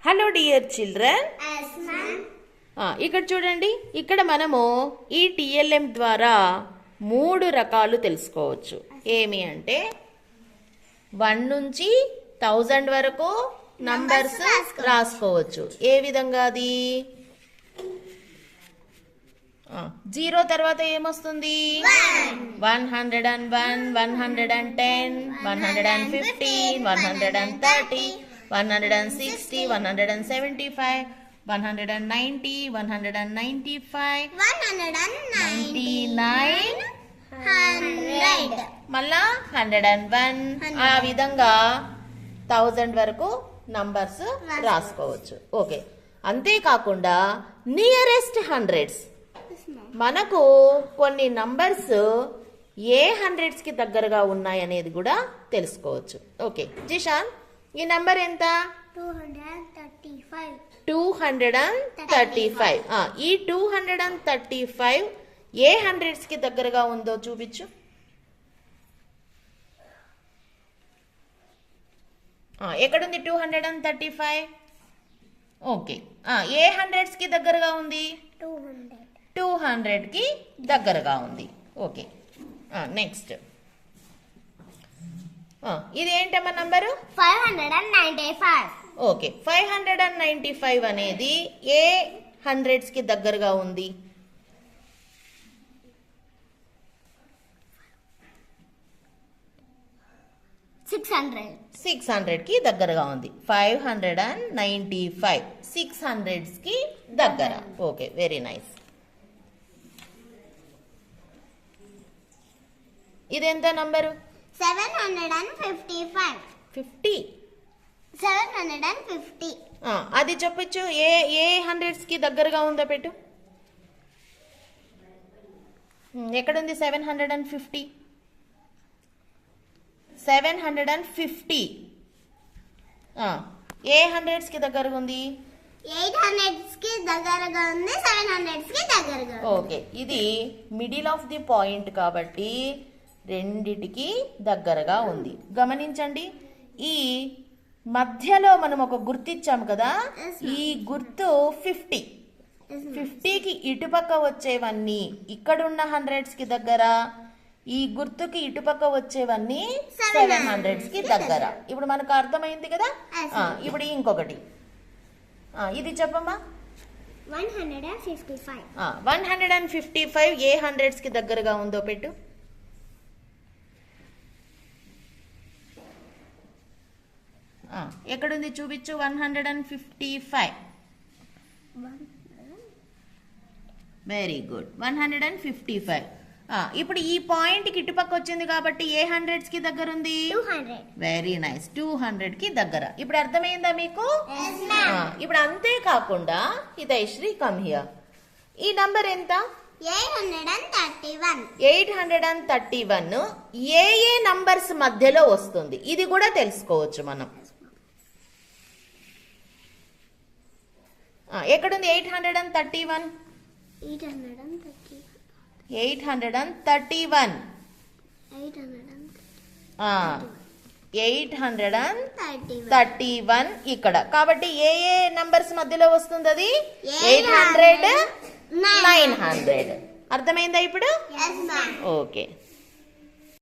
Hello dear children. ఇక్కడ చూడండి, ఇక్కడ మనము ఈ టిఎల్ఎం ద్వారా 3 రకాలు తెలుసుకోవచ్చు. ఏమి అంటే 1 నుంచి 1000 వరకు నంబర్స్ రాసుకోవచ్చు. ఏ విధంగా? అది 0 తర్వాత ఏమొస్తుంది? 101, 110, 115, 130, 160, 175, 190, 195, 99, 100, మళ్ళా 101. ఆ విధంగా 1000 వరకు నంబర్స్ రాసుకోవచ్చు. ఓకే, అంతేకాకుండా నియరెస్ట్ హండ్రెడ్స్, మనకు కొన్ని నంబర్స్ ఏ హండ్రెడ్స్ కి దగ్గరగా ఉన్నాయి అనేది కూడా తెలుసుకోవచ్చు. ఓకే జిషాన్, ఈ నంబర్ ఎంత? 235. ఈ 235 ఏ హండ్రెడ్స్ కి దగ్గరగా ఉందో చూపించు. ఎక్కడుంది 235? ఓకే, ఏ హండ్రెడ్స్ కి దగ్గరగా ఉంది? 200 కి దగ్గరగా ఉంది. ఓకే, నెక్స్ట్ ఇది ఏంటమ్మా నంబరు? 595. ఓకే, 595 అనేది ఏ హండ్రెడ్స్ కి దగ్గరగా ఉంది? 600 కి దగ్గరగా ఉంది. 595 600s కి దగ్గర. Okay, very nice. ఇదెంత నంబరు? 755. 50. 750. అది చెప్పచ్చు. ఏ హండ్రెడ్స్ కి దగ్గరగా ఉందో పెట్టు. ఎక్కడుంది 750? 750 ఏ హండ్రెడ్స్ కి దగ్గరగా ఉంది? 800s కి దగ్గరగా ఉంది. 700s కి దగ్గరగా. ఓకే, ఇది మిడిల్ ఆఫ్ ది పాయింట్ కాబట్టి రెండిటికి దగ్గరగా ఉంది. గమనించండి, ఈ మధ్యలో మనం ఒక గుర్తు ఇచ్చాము కదా, ఈ గుర్తు 50. 50కి ఇటుపక్క వచ్చేవన్నీ ఇక్కడున్న హండ్రెడ్స్ కి దగ్గర, ఈ గుర్తుకి ఇటుపక్క వచ్చేవన్నీ 700s కి దగ్గర. ఇప్పుడు మనకు అర్థమైంది కదా. ఇప్పుడు ఇంకొకటి, ఇది చెప్పమ్మా. 155. 155 ఏ హండ్రెడ్స్ కి దగ్గరగా ఉందో పెట్టు. ఎక్కడుంది చూపించు. 155. Very good, 155. ఇప్పుడు ఈ పాయింట్ కి ఇటుపక్క వచ్చింది కాబట్టి ఏ హండ్రెడ్స్ కి దగ్గర ఉంది? 200. వెరీ నైస్, 200 కి దగ్గర. ఇప్పుడు అర్థమైందా మీకు? ఇప్పుడు అంతేకాకుండా హితైశ్రీ కమ్ హియర్, ఈ నంబర్ ఎంత? 831. 831 ఏ నంబర్స్ మధ్యలో వస్తుంది? ఇది కూడా తెలుసుకోవచ్చు మనం. ఎక్కడుంది 831? 831 831 ఇక్కడ. కాబట్టి ఏ నంబర్స్ మధ్యలో వస్తుంది? అది 800 900. అర్థమైందా ఇప్పుడు? Yes, ma'am. ఓకే.